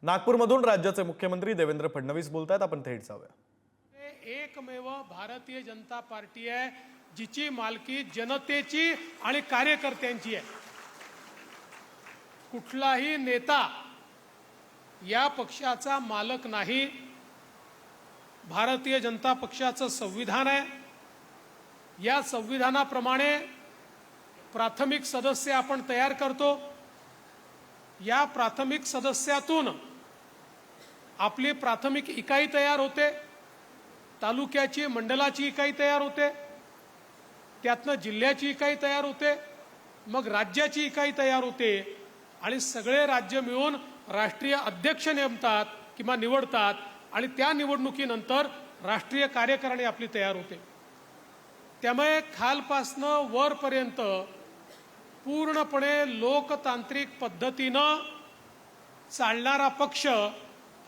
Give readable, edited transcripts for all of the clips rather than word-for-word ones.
नागपूरमधून राज्याचे मुख्यमंत्री देवेंद्र फडणवीस बोलतायत, आपण थेट जाऊया। एकमेव भारतीय जनता पार्टी आहे जिची मालकी जनतेची आणि कार्यकर्त्यांची आहे। कुठलाही नेता या पक्षाचा मालक नाही। भारतीय जनता पक्षाचं संविधान आहे, या संविधानाप्रमाणे प्राथमिक सदस्य आपण तयार करतो। या प्राथमिक सदस्यातून आपली प्राथमिक इकाई तयार होते, तालुक्याची मंडलाची इकाई तयार होते, त्यातनं जिल्ह्याची इकाई तयार होते, मग राज्याची इकाई तयार होते आणि सगळे राज्य मिळून राष्ट्रीय अध्यक्ष नेमतात किंवा निवडतात आणि त्या निवडणुकीनंतर राष्ट्रीय कार्यकारिणी आपली तयार होते। त्यामुळे खालपासनं वरपर्यंत पूर्णपणे लोकतांत्रिक पद्धतीनं चालणारा पक्ष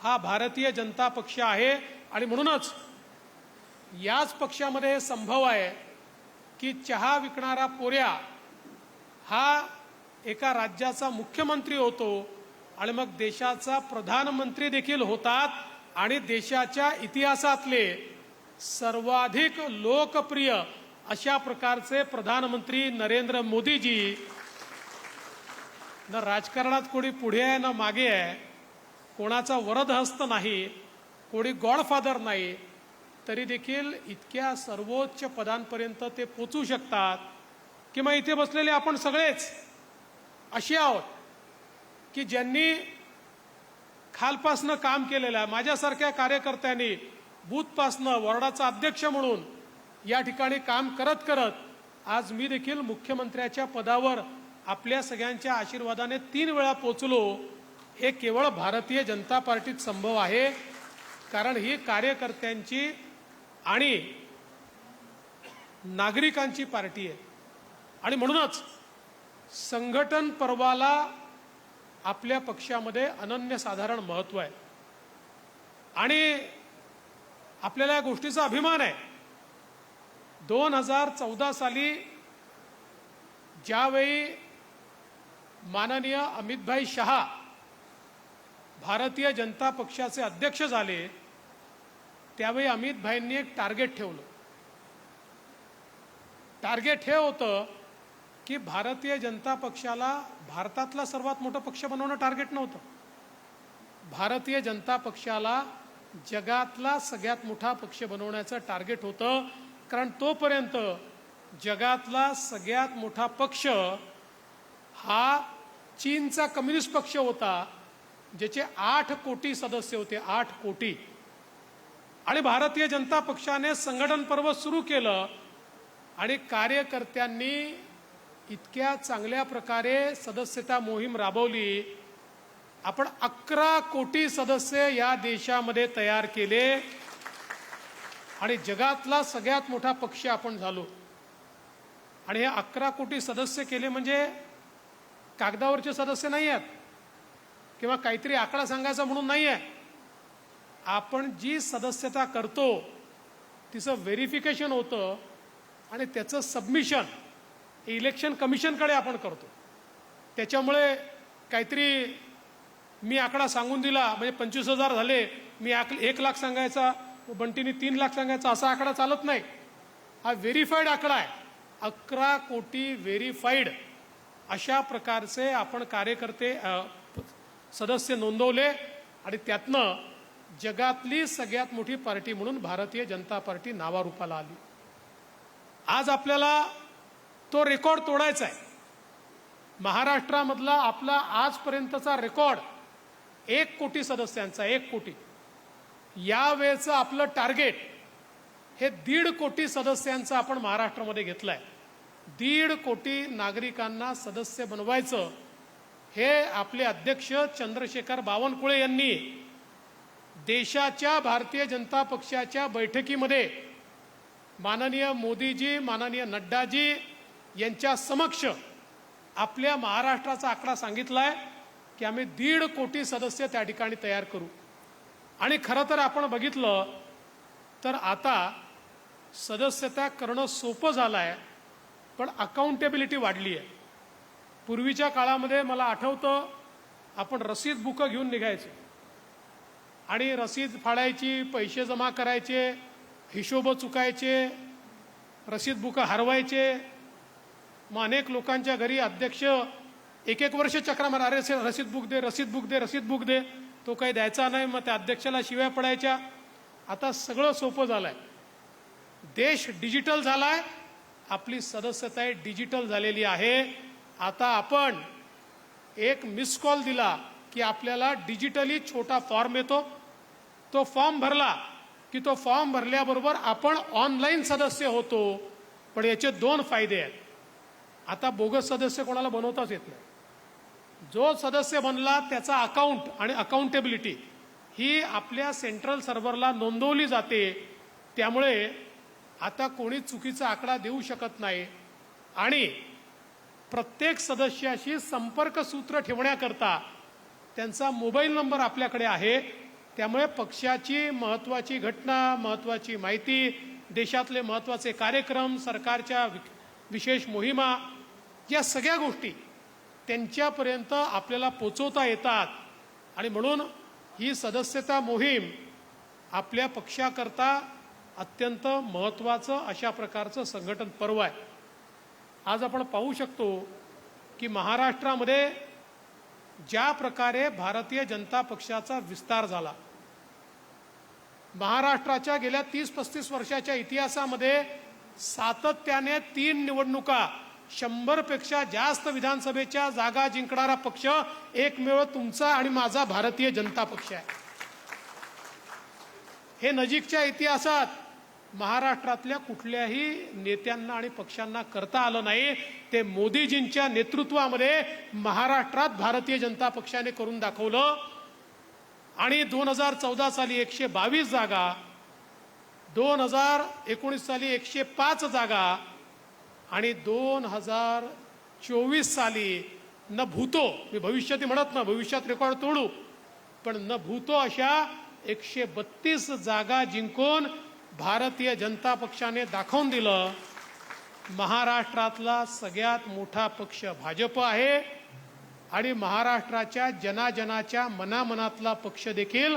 हा भारतीय जनता पक्ष आहे। आणि म्हणूनच याच पक्षामध्ये संभव आहे की चहा विकणारा पोऱ्या हा एका राज्याचा मुख्यमंत्री होतो आणि मग देशाचा प्रधानमंत्री देखील होतात आणि देशाच्या इतिहासातले सर्वाधिक लोकप्रिय अशा प्रकारचे प्रधानमंत्री नरेंद्र मोदीजी न राजकारणात कोणी पुढे आहे ना मागे आहे, कोणाचा वरदहस्त नाही, कोणी गॉडफादर नाही, तरी देखील इतक्या सर्वोच्च पदांपर्यंत ते पोचू शकतात। किंवा इथे बसलेले आपण सगळेच असे आहोत की ज्यांनी खालपासनं काम केलेलं आहे। माझ्यासारख्या कार्यकर्त्यांनी बूथपासनं वॉर्डाचा अध्यक्ष म्हणून या ठिकाणी काम करत करत आज मी देखील मुख्यमंत्र्याच्या पदावर आपल्या सगळ्यांच्या आशीर्वादाने 3 वेळा पोचलो। हे केवळ भारतीय जनता पार्टीत संभव आहे, कारण ही कार्यकर्त्यांची आणि नागरिकांची पार्टी आहे। आणि म्हणूनच संघटन पर्वाला आपल्या पक्षामध्ये अनन्यसाधारण महत्त्व आहे आणि आपल्याला या गोष्टीचा अभिमान आहे। 2014 साली ज्यावेळी माननीय अमितभाई शहा भारतीय जनता पक्षाचे अध्यक्ष झाले, त्यावेळी अमितभाईंनी एक टार्गेट ठेवलं। टार्गेट हे होतं की भारतीय जनता पक्षाला भारतातला सर्वात मोठा पक्ष बनवणं टार्गेट नव्हतं। भारतीय जनता पक्षाला जगातला सगळ्यात मोठा पक्ष बनवण्याचं टार्गेट होतं, कारण तोपर्यंत जगातला सगळ्यात मोठा पक्ष हा चीनचा कम्युनिस्ट पक्ष होता, ज्याचे 8 कोटी सदस्य होते, 8 कोटी। आणि भारतीय जनता पक्षाने संघटन पर्व सुरू केलं आणि कार्यकर्त्यांनी इतक्या चांगल्या प्रकारे सदस्यता मोहीम राबवली। आपण 11 कोटी सदस्य या देशामध्ये तयार केले आणि जगातला सगळ्यात मोठा पक्ष आपण झालो। आणि हे 11 कोटी सदस्य केले म्हणजे कागदावरचे सदस्य नाही आहेत किंवा काहीतरी आकडा सांगायचा म्हणून नाही आहे। आपण जी सदस्यता करतो तिचं व्हेरिफिकेशन होतं आणि त्याचं सबमिशन इलेक्शन कमिशनकडे आपण करतो। त्याच्यामुळे काहीतरी मी आकडा सांगून दिला म्हणजे 25,000 झाले, मी 1 लाख सांगायचा, बंटीने 3 लाख सांगायचा, असा आकडा चालत नाही। हा व्हेरीफाईड आकडा आहे। 11 कोटी व्हेरीफाईड अशा प्रकारचे आपण कार्यकर्ते सदस्य नोंदवले आणि त्यातनं जगातली सगळ्यात मोठी पार्टी म्हणून भारतीय जनता पार्टी नावारूपाला आली। आज आपल्याला तो रेकॉर्ड तोडायचा आहे। महाराष्ट्रामधला आपला आजपर्यंतचा रेकॉर्ड 1 कोटी सदस्यांचा, 1 कोटी। यावेळेचं आपलं टार्गेट हे 1.5 कोटी सदस्यांचं आपण महाराष्ट्रामध्ये घेतलंय। 1.5 कोटी नागरिकांना सदस्य बनवायचं हे आपले अध्यक्ष चंद्रशेखर बावनकुळे यांनी देशाच्या भारतीय जनता पक्षाच्या बैठकीमध्ये माननीय मोदीजी, माननीय नड्डाजी यांच्या समक्ष आपल्या महाराष्ट्राचा आकडा सांगितलाय की आम्ही 1.5 कोटी सदस्य त्या ठिकाणी तयार करू। आणि खरं तर आपण बघितलं तर आता सदस्यता करणं सोपं झालं आहे, पण अकाउंटेबिलिटी वाढली आहे। पूर्वीच्या काळामध्ये मला आठवतं आपण रसीद बुक घेऊन निघायचो आणि रसीद फाडायची, पैसे जमा करायचे, हिशोब चुकायचे, रसीद बुक हरवायचे. मग अनेक लोकांच्या घरी अध्यक्ष एक एक वर्ष चक्रा मारा, अरे रसीद बुक दे, रसीद बुक दे, रसीद बुक दे. तो काही द्यायचा नाही, मग त्या अध्यक्षाला शिव्या पडायच्या. आता सगळं सोपं झालंय. देश डिजिटल झालाय, आपली सदस्यता डिजिटल झालेली आहे. आता आपण एक मिस कॉल दिला की आपल्याला डिजिटली छोटा फॉर्म येतो. तो फॉर्म भरला की तो फॉर्म भरल्याबरोबर आपण ऑनलाईन सदस्य होतो. पण याचे 2 फायदे आहेत. आता बोगस सदस्य कोणाला बनवताच येत नाही. जो सदस्य बनला त्याचा अकाउंट आणि अकाउंटेबिलिटी ही आपल्या सेंट्रल सर्व्हरला नोंदवली जाते. त्यामुळे आता कोणी चुकीचा आकडा देऊ शकत नाही. आणि प्रत्येक सदस्याशी संपर्क सूत्र ठेवण्याकरता त्यांचा मोबाईल नंबर आपल्याकडे आहे. त्यामुळे पक्षाची महत्त्वाची घटना, महत्त्वाची माहिती, देशातले महत्त्वाचे कार्यक्रम, सरकारच्या विशेष मोहिमा, या सगळ्या गोष्टी त्यांच्यापर्यंत आपल्याला पोचवता येतात. आणि म्हणून ही सदस्यता मोहीम आपल्या पक्षाकरता अत्यंत महत्त्वाचं अशा प्रकारचं संघटन पर्व आहे. आज आपण पाहू शकतो की महाराष्ट्रामध्ये ज्या प्रकारे भारतीय जनता पक्षाचा विस्तार झाला, महाराष्ट्राच्या गेल्या 30-35 वर्षाच्या इतिहासामध्ये सातत्याने 3 निवडणुका 100 पेक्षा जास्त विधानसभेच्या जागा जिंकणारा पक्ष एकमेव तुमचा आणि माझा भारतीय जनता पक्ष आहे. हे नजीकच्या इतिहासात महाराष्ट्रातल्या कुठल्याही नेत्यांना आणि पक्षांना करता आलं नाही. ते मोदीजींच्या नेतृत्वामध्ये महाराष्ट्रात भारतीय जनता पक्षाने करून दाखवलं. आणि 2014 साली 122 जागा, 2019 साली 105 जागा आणि 2024 साली न भूतो, मी भविष्यात म्हणत ना, भविष्यात रेकॉर्ड तोडू, पण न भूतो अशा 132 जागा जिंकून भारतीय जनता पक्षाने दाखवून दिलं महाराष्ट्रातला सगळ्यात मोठा पक्ष भाजप आहे. आणि महाराष्ट्राच्या जनाजनाच्या मनामनातला पक्ष देखील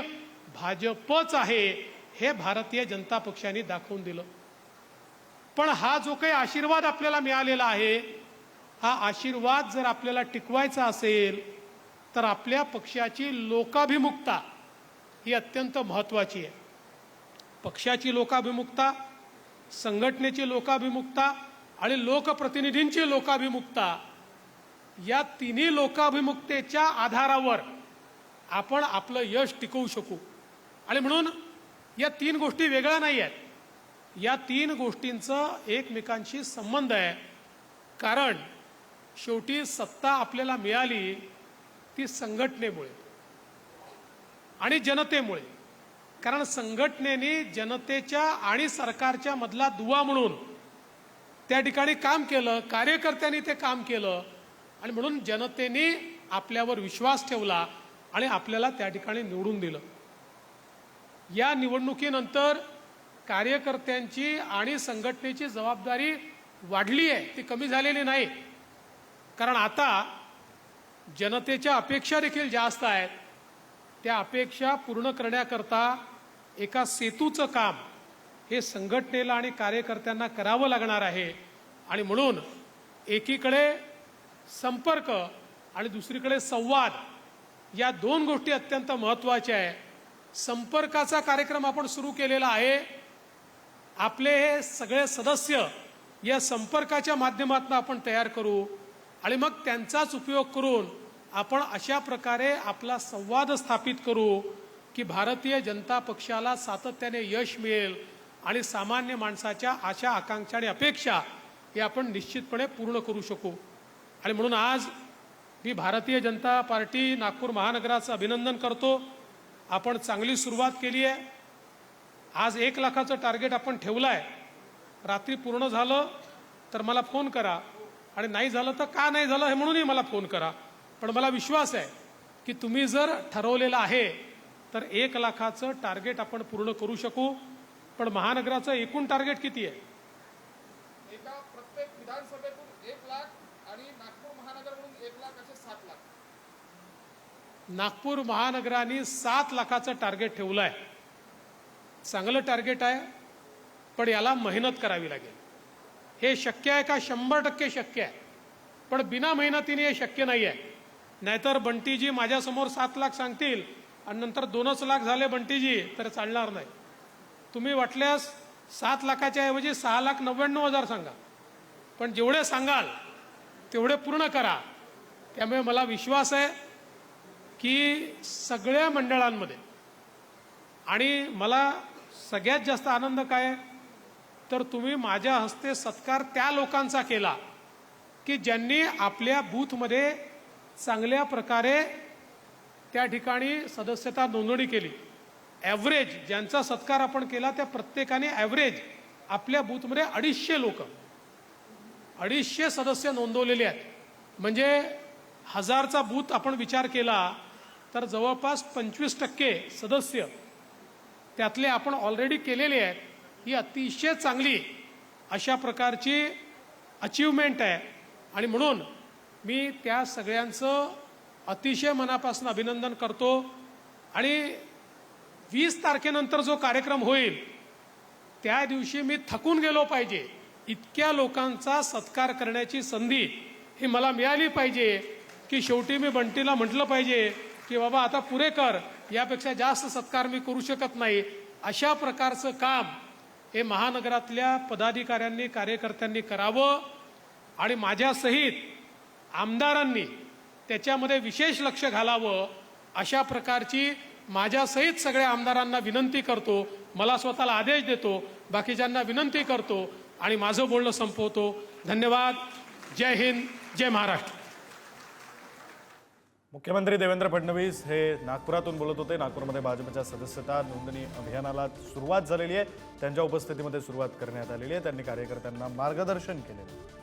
भाजपच आहे, हे भारतीय जनता पक्षाने दाखवून दिलं. पण हा जो काही आशीर्वाद आपल्याला मिळालेला आहे, हा आशीर्वाद जर आपल्याला टिकवायचा असेल तर आपल्या पक्षाची लोकाभिमुखता ही अत्यंत महत्त्वाची आहे. पक्षाची लोकाभिमुखता, संघटनेची लोकाभिमुखता आणि लोकप्रतिनिधींची लोकाभिमुखता, या तिन्ही लोकाभिमुखतेच्या आधारावर आपण आपलं यश टिकवू शकू. आणि म्हणून या 3 गोष्टी वेगळ्या नाही आहेत. या 3 गोष्टींचं एकमेकांशी संबंध आहे. कारण शेवटी सत्ता आपल्याला मिळाली ती संघटनेमुळे आणि जनतेमुळे. कारण संघटनेने जनतेच्या आणि सरकारच्या मधला दुवा म्हणून त्या ठिकाणी काम केलं, कार्यकर्त्यांनी ते काम केलं. आणि म्हणून जनतेने आपल्यावर विश्वास ठेवला आणि आपल्याला त्या ठिकाणी निवडून दिलं. या निवडणुकीनंतर कार्यकर्त्यांची आणि संघटनेची जबाबदारी वाढली आहे, ती कमी झालेली नाही. कारण आता जनतेच्या अपेक्षा देखील जास्त आहेत. त्या अपेक्षा पूर्ण करण्याकरता एका सेतूचं काम हे संघटनेला आणि कार्यकर्त्यांना करावं लागणार आहे. आणि म्हणून एकीकडे संपर्क आणि दुसरीकडे संवाद, या 2 गोष्टी अत्यंत महत्त्वाच्या आहे. संपर्काचा कार्यक्रम आपण सुरू केलेला आहे. आपले हे सगळे सदस्य या संपर्काच्या माध्यमातून आपण तयार करू आणि मग त्यांचाच उपयोग करून आपण अशा प्रकारे आपला संवाद स्थापित करू की भारतीय जनता पक्षाला सातत्याने यश मिळेल आणि सामान्य माणसाच्या आशा, आकांक्षा आणि अपेक्षा हे आपण निश्चितपणे पूर्ण करू शकू. आणि म्हणून आज मी भारतीय जनता पार्टी नागपूर महानगराचं अभिनंदन करतो. आपण चांगली सुरुवात केली आहे. आज 1 लाखाचं टार्गेट आपण ठेवलं आहे. रात्री पूर्ण झालं तर मला फोन करा आणि नाही झालं तर का नाही झालं हे म्हणूनही मला फोन करा. पण मला विश्वास आहे की तुम्ही जर ठरवलेलं आहे तर 1 लाखाचं टार्गेट आपण पूर्ण करू शकू. पण महानगराचं एकूण टार्गेट किती आहे? एका प्रत्येक विधानसभेतून 1 लाख आणि नागपूर महानगर म्हणून 1 लाख असे 7 लाख. नागपूर महानगराने 7 लाखाचं टार्गेट ठेवलं आहे. चांगलं टार्गेट आहे, पण याला मेहनत करावी लागेल. हे शक्य आहे का? 100% शक्य आहे, पण बिना मेहनतीने हे शक्य नाही आहे. नाहीतर बंटीजी माझ्यासमोर 7 लाख सांगतील आणि नंतर 2च लाख झाले बंटीजी, तर चालणार नाही. तुम्ही वाटल्यास 7 लाखाच्या ऐवजी 6,99,000 सांगा, पण जेवढे सांगाल तेवढे पूर्ण करा. त्यामुळे मला विश्वास आहे की सगळ्या मंडळांमध्ये, आणि मला सगळ्यात जास्त आनंद काय आहे, तर तुम्ही माझ्या हस्ते सत्कार त्या लोकांचा केला की ज्यांनी आपल्या बूथमध्ये चांगल्या प्रकारे त्या ठिकाणी सदस्यता नोंदणी केली. ॲव्हरेज ज्यांचा सत्कार आपण केला त्या प्रत्येकाने ॲव्हरेज आपल्या बूथमध्ये 250 सदस्य नोंदवलेले आहेत. म्हणजे 1000चा बूथ आपण विचार केला तर जवळपास 25% सदस्य त्यातले आपण ऑलरेडी केलेले आहेत. ही अतिशय चांगली अशा प्रकारची अचीवमेंट आहे, आणि म्हणून मी त्या सगळ्यांचं अतिशय मनापासून अभिनंदन करतो. आणि 20 तारखेनंतर जो कार्यक्रम होईल त्या दिवशी मी थकून गेलो पाहिजे. इतक्या लोकांचा सत्कार करण्याची संधी ही मला मिळाली पाहिजे की शेवटी मी बंटीला म्हटलं पाहिजे की बाबा आता पुरे कर, यापेक्षा जास्त सत्कार मी करू शकत नाही. अशा प्रकारचं काम हे महानगरातल्या पदाधिकाऱ्यांनी, कार्यकर्त्यांनी करावं, आणि माझ्यासहित आमदारांनी त्याच्यामध्ये विशेष लक्ष घालावं. अशा प्रकारची माझ्यासहित सगळ्या आमदारांना विनंती करतो. मला स्वतःला आदेश देतो, बाकीच्यांना विनंती करतो आणि माझं बोलणं संपवतो. धन्यवाद. जय हिंद, जय महाराष्ट्र. मुख्यमंत्री देवेंद्र फडणवीस हे नागपुरातून बोलत होते. नागपूरमध्ये भाजपच्या सदस्यता नोंदणी अभियानाला सुरुवात झालेली आहे. त्यांच्या उपस्थितीमध्ये सुरुवात करण्यात आलेली आहे. त्यांनी कार्यकर्त्यांना मार्गदर्शन केले.